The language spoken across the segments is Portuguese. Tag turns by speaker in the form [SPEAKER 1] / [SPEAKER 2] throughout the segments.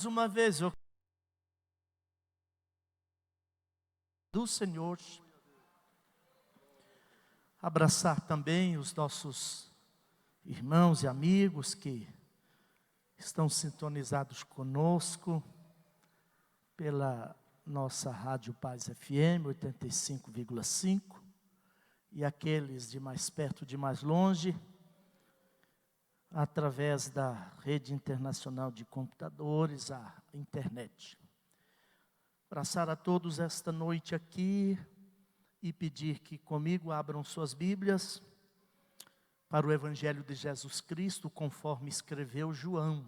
[SPEAKER 1] Mais uma vez, eu do Senhor abraçar também os nossos irmãos e amigos que estão sintonizados conosco pela nossa Rádio Paz FM 85,5 e aqueles de mais perto, de mais longe, através da rede internacional de computadores, a internet. Abraçar a todos esta noite aqui e pedir que comigo abram suas Bíblias para o Evangelho de Jesus Cristo, conforme escreveu João,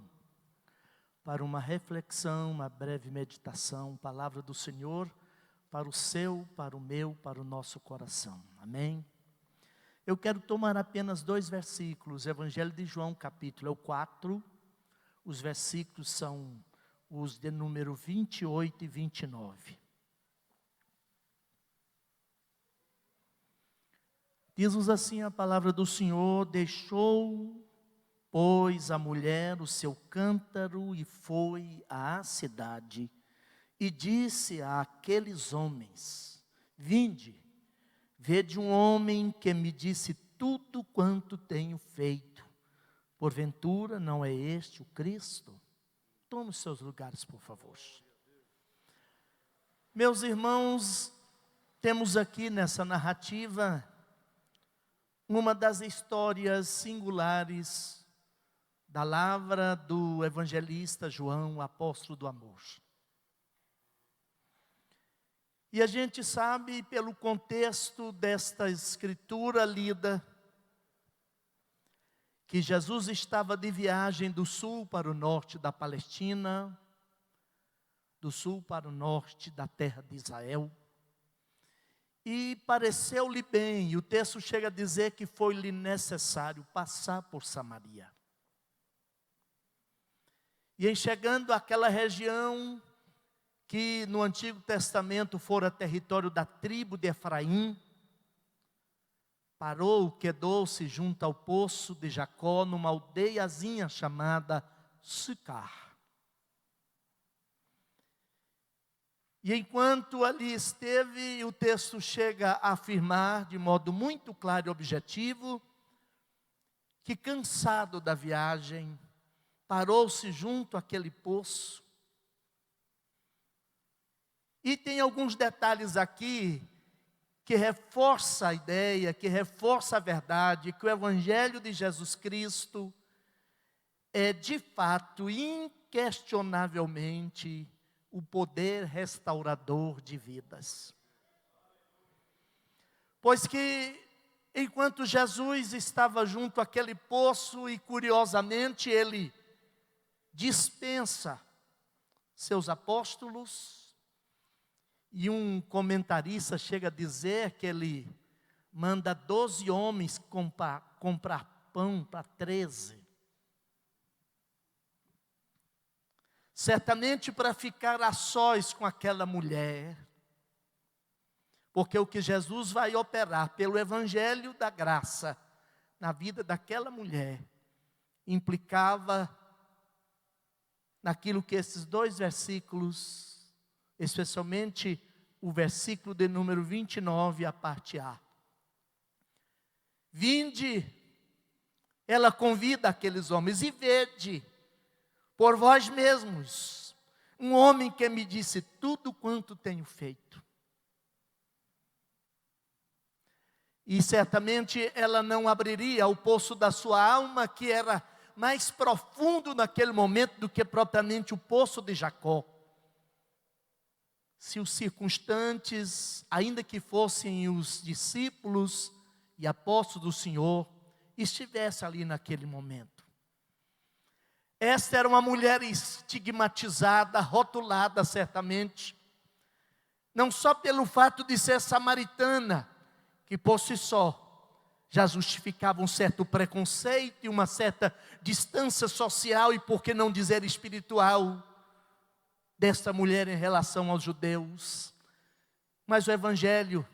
[SPEAKER 1] para uma reflexão, uma breve meditação, palavra do Senhor, para o seu, para o meu, para o nosso coração. Amém? Eu quero tomar apenas 2 versículos, Evangelho de João, capítulo 4, os versículos são os de número 28 e 29. Diz-nos assim a palavra do Senhor: deixou, pois, a mulher o seu cântaro e foi à cidade, e disse àqueles homens: vinde, vede um homem que me disse tudo quanto tenho feito. Porventura não é este o Cristo? Tome os seus lugares, por favor. Meus irmãos, temos aqui nessa narrativa uma das histórias singulares da lavra do evangelista João, apóstolo do amor. E a gente sabe, pelo contexto desta escritura lida, que Jesus estava de viagem do sul para o norte da Palestina, do sul para o norte da terra de Israel, e pareceu-lhe bem, e o texto chega a dizer que foi-lhe necessário passar por Samaria. E em chegando àquela região, que no Antigo Testamento fora território da tribo de Efraim, parou, quedou-se junto ao poço de Jacó, numa aldeiazinha chamada Sicar. E enquanto ali esteve, o texto chega a afirmar, de modo muito claro e objetivo, que cansado da viagem, parou-se junto àquele poço. E tem alguns detalhes aqui que reforça a ideia, que reforça a verdade, que o Evangelho de Jesus Cristo é de fato, inquestionavelmente, o poder restaurador de vidas. Pois que, enquanto Jesus estava junto àquele poço e curiosamente ele dispensa seus apóstolos, e um comentarista chega a dizer que ele manda 12 homens comprar pão para 13. Certamente para ficar a sós com aquela mulher. Porque o que Jesus vai operar pelo Evangelho da Graça na vida daquela mulher implicava naquilo que esses 2 versículos, especialmente o versículo de número 29, a parte A. Vinde, ela convida aqueles homens, e vede, por vós mesmos, um homem que me disse tudo quanto tenho feito. E certamente ela não abriria o poço da sua alma, que era mais profundo naquele momento do que propriamente o poço de Jacó. Se os circunstantes, ainda que fossem os discípulos e apóstolos do Senhor, estivessem ali naquele momento. Esta era uma mulher estigmatizada, rotulada certamente, não só pelo fato de ser samaritana, que por si só já justificava um certo preconceito e uma certa distância social e, por que não dizer, espiritual, desta mulher em relação aos judeus. Mas o Evangelho,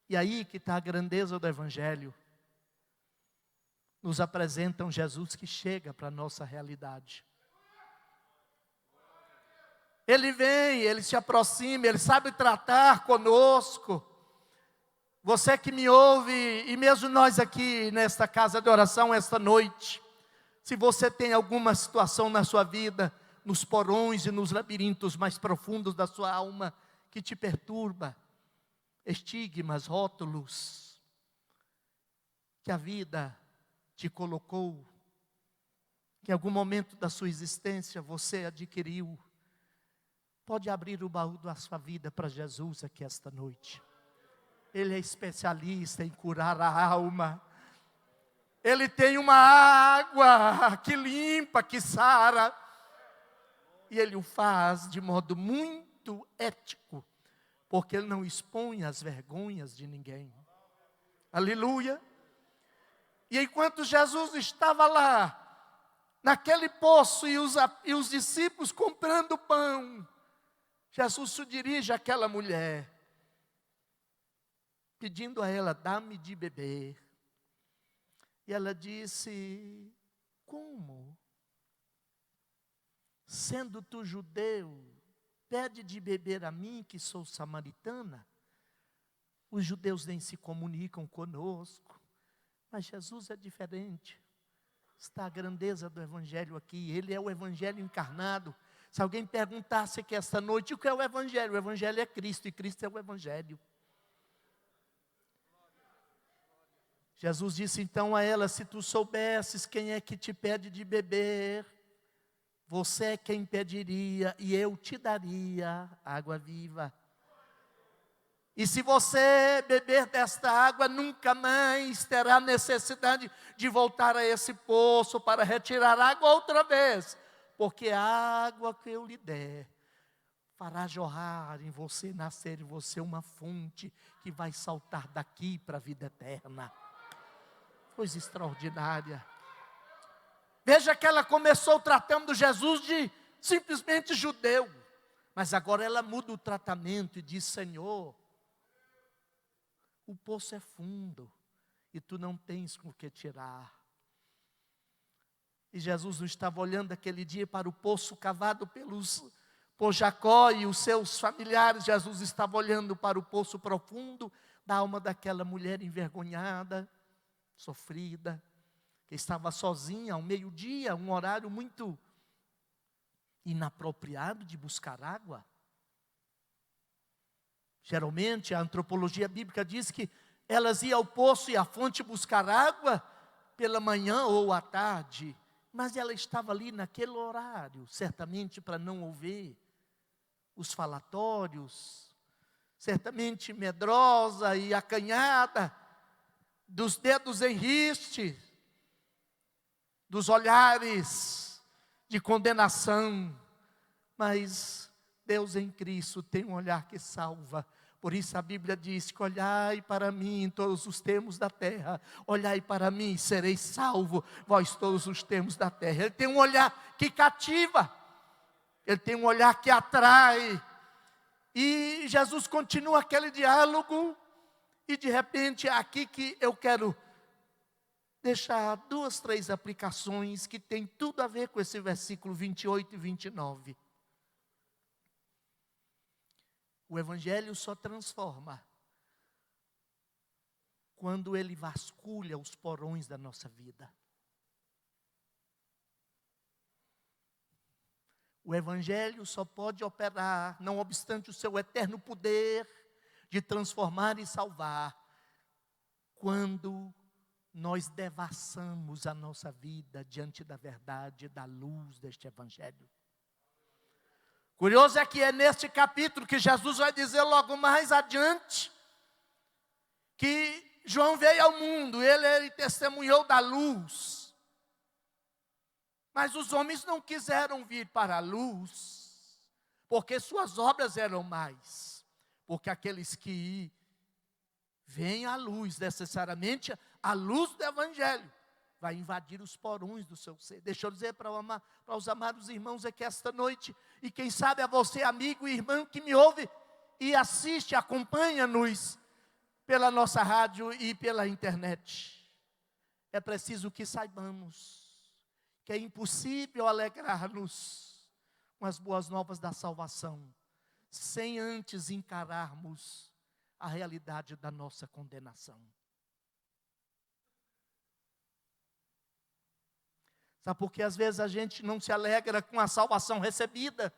[SPEAKER 1] e aí que está a grandeza do Evangelho, nos apresenta um Jesus que chega para a nossa realidade. Ele vem, Ele se aproxima, Ele sabe tratar conosco. Você que me ouve, e mesmo nós aqui nesta casa de oração, esta noite, se você tem alguma situação na sua vida, nos porões e nos labirintos mais profundos da sua alma, que te perturba, estigmas, rótulos, que a vida te colocou, que em algum momento da sua existência você adquiriu, pode abrir o baú da sua vida para Jesus aqui esta noite. Ele é especialista em curar a alma. Ele tem uma água que limpa, que sara. E Ele o faz de modo muito ético, porque Ele não expõe as vergonhas de ninguém. Aleluia. E enquanto Jesus estava lá, naquele poço, e os discípulos comprando pão, Jesus se dirige àquela mulher, pedindo a ela, dá-me de beber. E ela disse, como? Sendo tu judeu, pede de beber a mim, que sou samaritana? Os judeus nem se comunicam conosco, mas Jesus é diferente. Está a grandeza do Evangelho aqui, Ele é o Evangelho encarnado. Se alguém perguntasse aqui esta noite, o que é o Evangelho? O Evangelho é Cristo, e Cristo é o Evangelho. Jesus disse então a ela, se tu soubesses quem é que te pede de beber, você é quem pediria, e eu te daria água viva. E se você beber desta água, nunca mais terá necessidade de voltar a esse poço para retirar água outra vez, porque a água que eu lhe der fará jorrar em você, nascer em você uma fonte que vai saltar daqui para a vida eterna. Coisa extraordinária. Veja que ela começou tratando Jesus de simplesmente judeu, mas agora ela muda o tratamento e diz, Senhor, o poço é fundo e tu não tens com que tirar. E Jesus não estava olhando aquele dia para o poço cavado por Jacó e os seus familiares. Jesus estava olhando para o poço profundo da alma daquela mulher envergonhada, sofrida, que estava sozinha ao meio-dia, um horário muito inapropriado de buscar água. Geralmente a antropologia bíblica diz que elas iam ao poço e à fonte buscar água pela manhã ou à tarde, mas ela estava ali naquele horário, certamente para não ouvir os falatórios, certamente medrosa e acanhada, dos dedos em riste, dos olhares de condenação, mas Deus em Cristo tem um olhar que salva. Por isso a Bíblia diz que olhai para mim em todos os termos da terra, olhai para mim e sereis salvo, vós todos os termos da terra. Ele tem um olhar que cativa, Ele tem um olhar que atrai, e Jesus continua aquele diálogo, e de repente é aqui que eu quero deixar 2, 3 aplicações que tem tudo a ver com esse versículo 28 e 29. O Evangelho só transforma quando ele vasculha os porões da nossa vida. O Evangelho só pode operar, não obstante o seu eterno poder de transformar e salvar, quando nós devassamos a nossa vida diante da verdade, da luz deste Evangelho. Curioso é que é neste capítulo que Jesus vai dizer logo mais adiante, que João veio ao mundo, ele testemunhou da luz, mas os homens não quiseram vir para a luz, porque suas obras eram mais, porque aqueles que vêm à luz, necessariamente a luz do Evangelho, vai invadir os porões do seu ser. Deixa eu dizer para os amados irmãos aqui esta noite, e quem sabe a você, amigo e irmão que me ouve e assiste, acompanha-nos pela nossa rádio e pela internet. É preciso que saibamos que é impossível alegrar-nos com as boas novas da salvação, sem antes encararmos a realidade da nossa condenação. Sabe por que às vezes a gente não se alegra com a salvação recebida?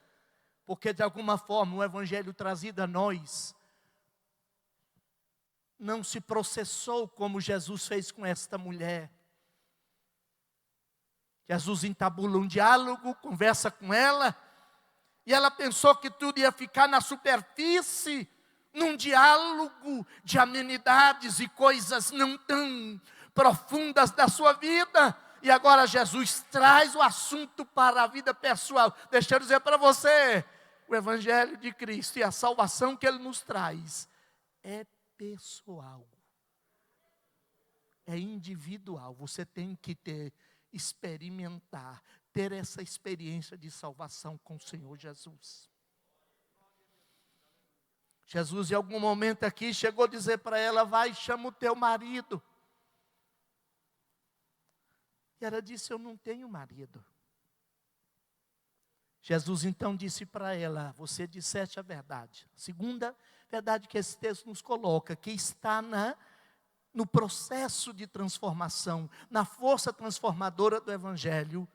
[SPEAKER 1] Porque de alguma forma o evangelho trazido a nós não se processou como Jesus fez com esta mulher. Jesus entabula um diálogo, conversa com ela, e ela pensou que tudo ia ficar na superfície, num diálogo de amenidades e coisas não tão profundas da sua vida. E agora Jesus traz o assunto para a vida pessoal. Deixa eu dizer para você, o Evangelho de Cristo e a salvação que Ele nos traz é pessoal, é individual. Você tem que experimentar, ter essa experiência de salvação com o Senhor Jesus. Jesus, em algum momento aqui, chegou a dizer para ela: vai, chama o teu marido. E ela disse: eu não tenho marido. Jesus então disse para ela: você disseste a verdade. A segunda verdade que esse texto nos coloca, que está no processo de transformação, na força transformadora do Evangelho,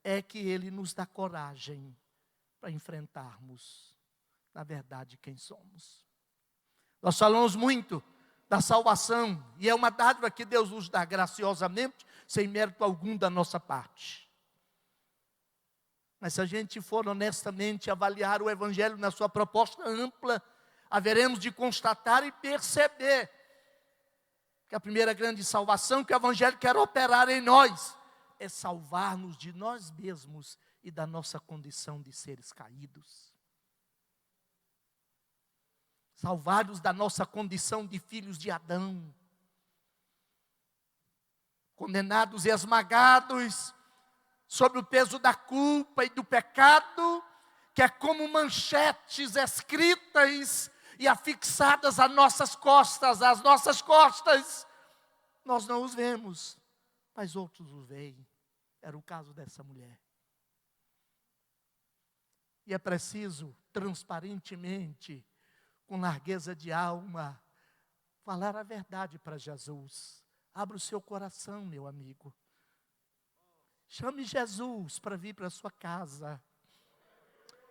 [SPEAKER 1] é que ele nos dá coragem para enfrentarmos, na verdade, quem somos. Nós falamos muito da salvação, e é uma dádiva que Deus nos dá graciosamente, sem mérito algum da nossa parte. Mas se a gente for honestamente avaliar o Evangelho na sua proposta ampla, haveremos de constatar e perceber que a primeira grande salvação que o Evangelho quer operar em nós é salvar-nos de nós mesmos e da nossa condição de seres caídos. Salvar-nos da nossa condição de filhos de Adão, condenados e esmagados sob o peso da culpa e do pecado, que é como manchetes escritas e afixadas às nossas costas. Nós não os vemos, mas outros os veem. Era o caso dessa mulher. E é preciso, transparentemente, com largueza de alma, falar a verdade para Jesus. Abra o seu coração, meu amigo. Chame Jesus para vir para a sua casa.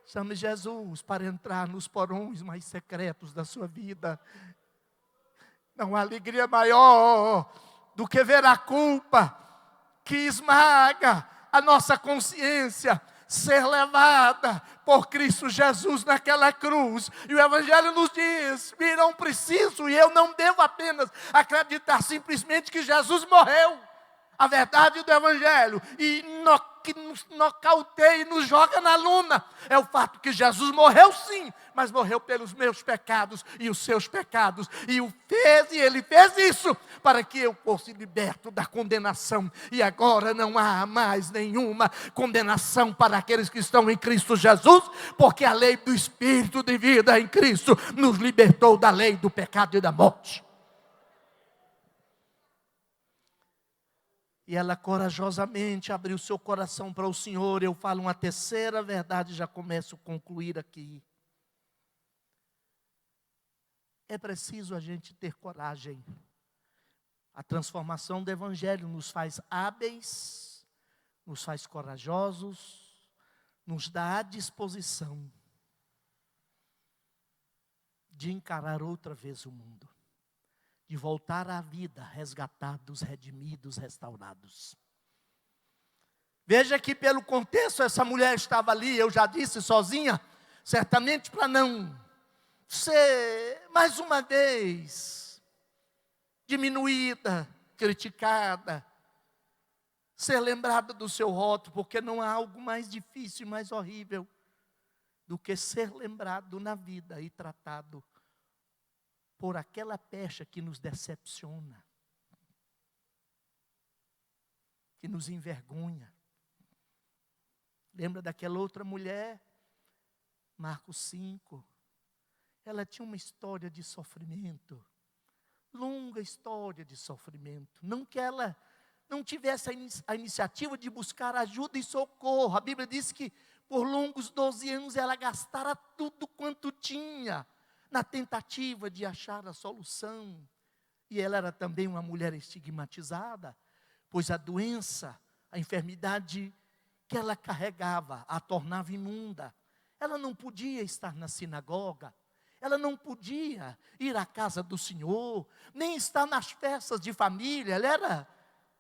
[SPEAKER 1] Chame Jesus para entrar nos porões mais secretos da sua vida. Não há alegria maior do que ver a culpa que esmaga a nossa consciência ser levada por Cristo Jesus naquela cruz. E o Evangelho nos diz: e não preciso e eu não devo apenas acreditar simplesmente que Jesus morreu. A verdade do Evangelho, e que nos nocauteia e nos joga na luna, é o fato que Jesus morreu sim, mas morreu pelos meus pecados e os seus pecados, e Ele fez isso para que eu fosse liberto da condenação, e agora não há mais nenhuma condenação para aqueles que estão em Cristo Jesus, porque a lei do Espírito de vida em Cristo nos libertou da lei do pecado e da morte. E ela corajosamente abriu seu coração para o Senhor. Eu falo uma terceira verdade, já começo a concluir aqui. É preciso a gente ter coragem. A transformação do Evangelho nos faz hábeis, nos faz corajosos, nos dá a disposição de encarar outra vez o mundo. De voltar à vida, resgatados, redimidos, restaurados. Veja que pelo contexto essa mulher estava ali, eu já disse, sozinha, certamente para não ser, mais uma vez, diminuída, criticada, ser lembrada do seu rótulo, porque não há algo mais difícil e mais horrível do que ser lembrado na vida e tratado por aquela pecha que nos decepciona, que nos envergonha. Lembra daquela outra mulher, Marcos 5? Ela tinha uma história de sofrimento, longa história de sofrimento. Não que ela não tivesse a iniciativa de buscar ajuda e socorro. A Bíblia diz que por longos 12 anos ela gastara tudo quanto tinha na tentativa de achar a solução. E ela era também uma mulher estigmatizada, pois a doença, a enfermidade que ela carregava a tornava imunda. Ela não podia estar na sinagoga, ela não podia ir à casa do Senhor, nem estar nas festas de família. Ela era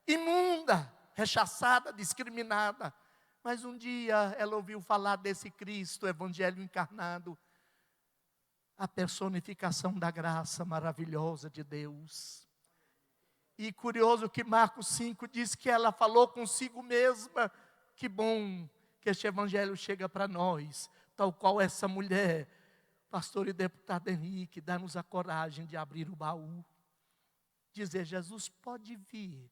[SPEAKER 1] imunda, rechaçada, discriminada. Mas um dia ela ouviu falar desse Cristo, o Evangelho encarnado, a personificação da graça maravilhosa de Deus. E curioso que Marcos 5 diz que ela falou consigo mesma: que bom que este Evangelho chega para nós, tal qual essa mulher. Pastor e deputado Henrique, dá-nos a coragem de abrir o baú, dizer: Jesus, pode vir,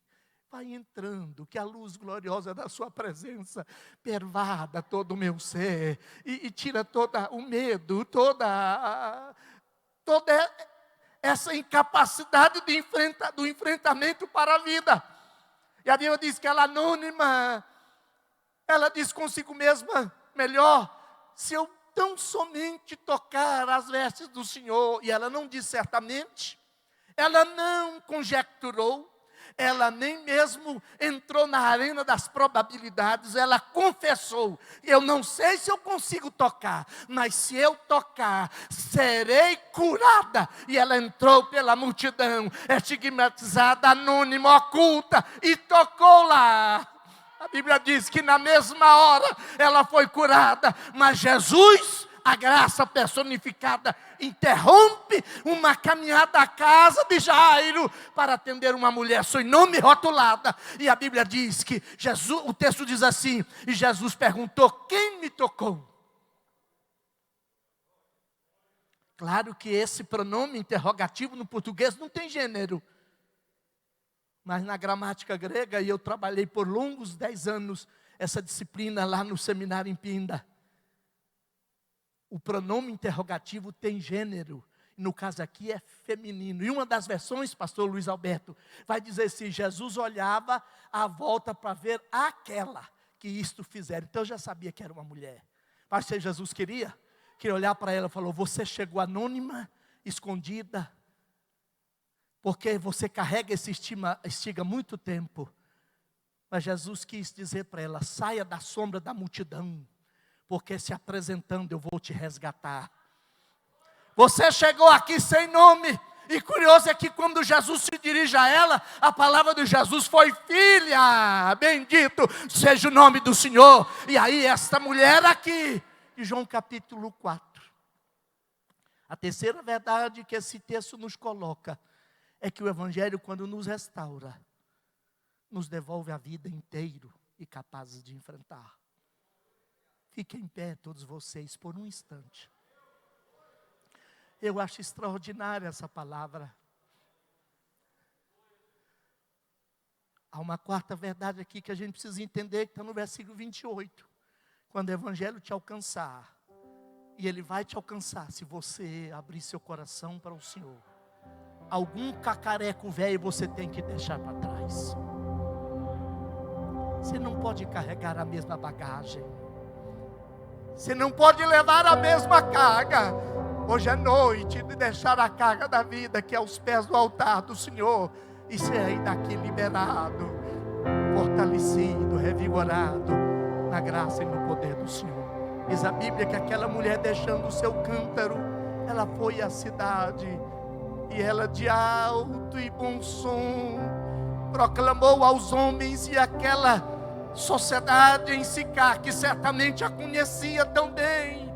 [SPEAKER 1] vai entrando, que a luz gloriosa da sua presença pervada todo o meu ser, e tira todo o medo, toda essa incapacidade do enfrentamento para a vida. E a Bíblia diz que ela anônima, ela diz consigo mesma: melhor, se eu tão somente tocar as vestes do Senhor. E ela não disse certamente, ela não conjecturou, ela nem mesmo entrou na arena das probabilidades. Ela confessou: eu não sei se eu consigo tocar, mas se eu tocar, serei curada. E ela entrou pela multidão, estigmatizada, anônima, oculta, e tocou lá. A Bíblia diz que na mesma hora ela foi curada. Mas Jesus, a graça personificada, interrompe uma caminhada à casa de Jairo para atender uma mulher sem nome rotulada. E a Bíblia diz que Jesus, o texto diz assim: e Jesus perguntou: quem me tocou? Claro que esse pronome interrogativo no português não tem gênero. Mas na gramática grega, e eu trabalhei por longos 10 anos essa disciplina lá no seminário em Pinda, o pronome interrogativo tem gênero. No caso aqui é feminino. E uma das versões, pastor Luiz Alberto, vai dizer assim: Jesus olhava à volta para ver aquela que isto fizeram. Então eu já sabia que era uma mulher. Mas se Jesus queria olhar para ela e falou: você chegou anônima, escondida, porque você carrega esse estigma há muito tempo. Mas Jesus quis dizer para ela: saia da sombra da multidão, porque se apresentando eu vou te resgatar. Você chegou aqui sem nome. E curioso é que quando Jesus se dirige a ela, a palavra de Jesus foi: filha, bendito seja o nome do Senhor. E aí esta mulher aqui, de João capítulo 4. A terceira verdade que esse texto nos coloca é que o Evangelho, quando nos restaura, nos devolve a vida inteiro e capazes de enfrentar. Fiquem em pé todos vocês por um instante. Eu acho extraordinária essa palavra. Há uma quarta verdade aqui que a gente precisa entender, que está no versículo 28. Quando o Evangelho te alcançar, e ele vai te alcançar se você abrir seu coração para o Senhor, algum cacareco velho você tem que deixar para trás. Você não pode carregar a mesma bagagem. Você não pode levar a mesma carga. Hoje é noite de deixar a carga da vida que é aos pés do altar do Senhor e sair daqui liberado, fortalecido, revigorado na graça e no poder do Senhor. Diz a Bíblia que aquela mulher, deixando o seu cântaro, ela foi à cidade e ela, de alto e bom som, proclamou aos homens e aquela sociedade em Sicar, que certamente a conhecia tão bem.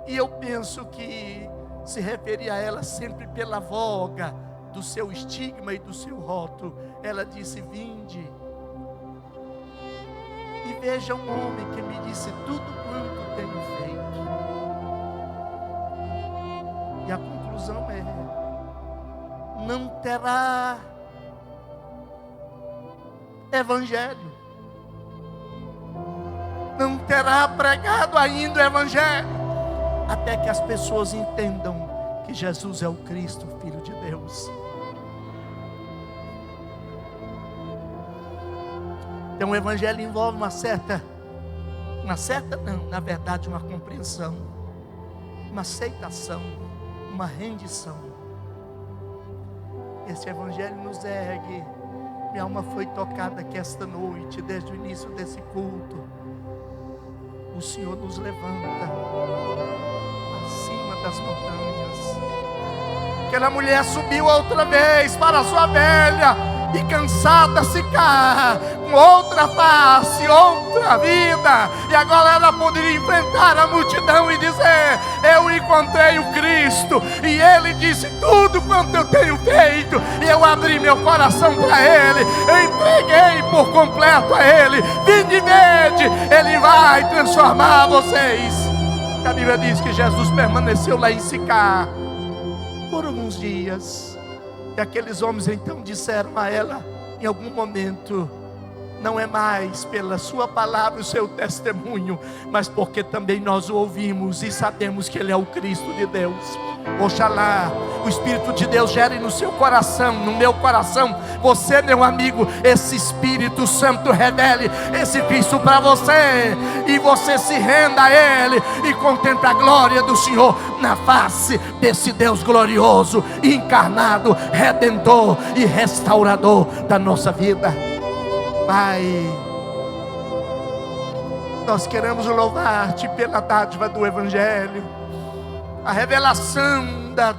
[SPEAKER 1] E eu penso que se referia a ela sempre pela voga do seu estigma e do seu rótulo. Ela disse: vinde e veja um homem que me disse tudo quanto tenho feito. E a conclusão é: não terá evangelho, não terá pregado ainda o evangelho, até que as pessoas entendam que Jesus é o Cristo, Filho de Deus. Então o evangelho envolve uma certa uma certa, não, na verdade uma compreensão, uma aceitação, uma rendição. Esse evangelho nos ergue. Minha alma foi tocada aqui esta noite, desde o início desse culto. O Senhor nos levanta acima das montanhas. Aquela mulher subiu outra vez para a sua velha e cansada ficar com outra face, outra vida. E agora ela poderia enfrentar a multidão e dizer: eu encontrei o Cristo, e Ele disse tudo quanto eu tenho feito, e eu abri meu coração para Ele, eu entreguei por completo a Ele. Vinde e vede, Ele vai transformar vocês. A Bíblia diz que Jesus permaneceu lá em Sicar por alguns dias. E aqueles homens então disseram a ela, em algum momento: não é mais pela sua palavra, o seu testemunho, mas porque também nós o ouvimos e sabemos que Ele é o Cristo de Deus. Oxalá o Espírito de Deus gere no seu coração, no meu coração, você, meu amigo, esse Espírito Santo revele esse Cristo para você, e você se renda a Ele e contemple a glória do Senhor na face desse Deus glorioso, encarnado, redentor e restaurador da nossa vida. Pai, nós queremos louvar-te pela dádiva do Evangelho, a revelação da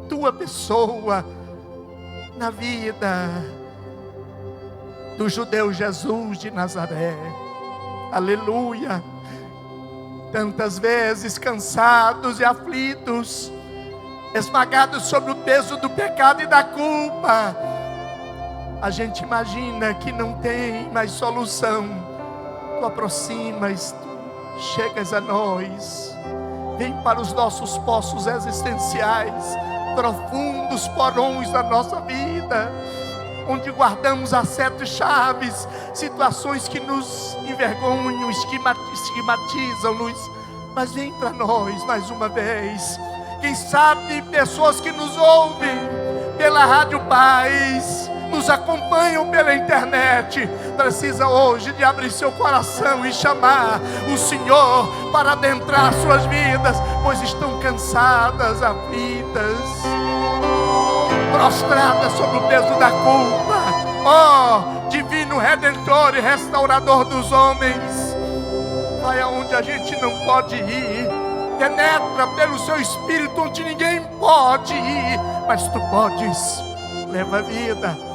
[SPEAKER 1] tua pessoa na vida do judeu Jesus de Nazaré. Aleluia. Tantas vezes cansados e aflitos, esmagados sobre o peso do pecado e da culpa, a gente imagina que não tem mais solução. Tu aproximas, tu chegas a nós, vem para os nossos poços existenciais, profundos porões da nossa vida, onde guardamos as 7 chaves, situações que nos envergonham, estigmatizam-nos, mas vem para nós mais uma vez. Quem sabe pessoas que nos ouvem pela Rádio Paz, nos acompanham pela internet, precisa hoje de abrir seu coração e chamar o Senhor para adentrar suas vidas, pois estão cansadas, aflitas, prostradas sobre o peso da culpa. Ó, divino Redentor e Restaurador dos homens, vai aonde a gente não pode ir, penetra pelo seu Espírito onde ninguém pode ir, mas tu podes. Leva a vida,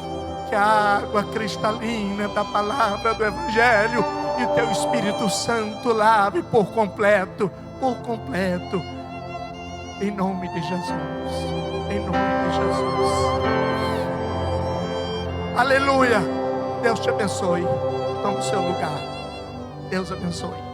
[SPEAKER 1] que a água cristalina da palavra do Evangelho e o teu Espírito Santo lave por completo, em nome de Jesus, em nome de Jesus. Aleluia. Deus te abençoe. Toma o seu lugar. Deus abençoe.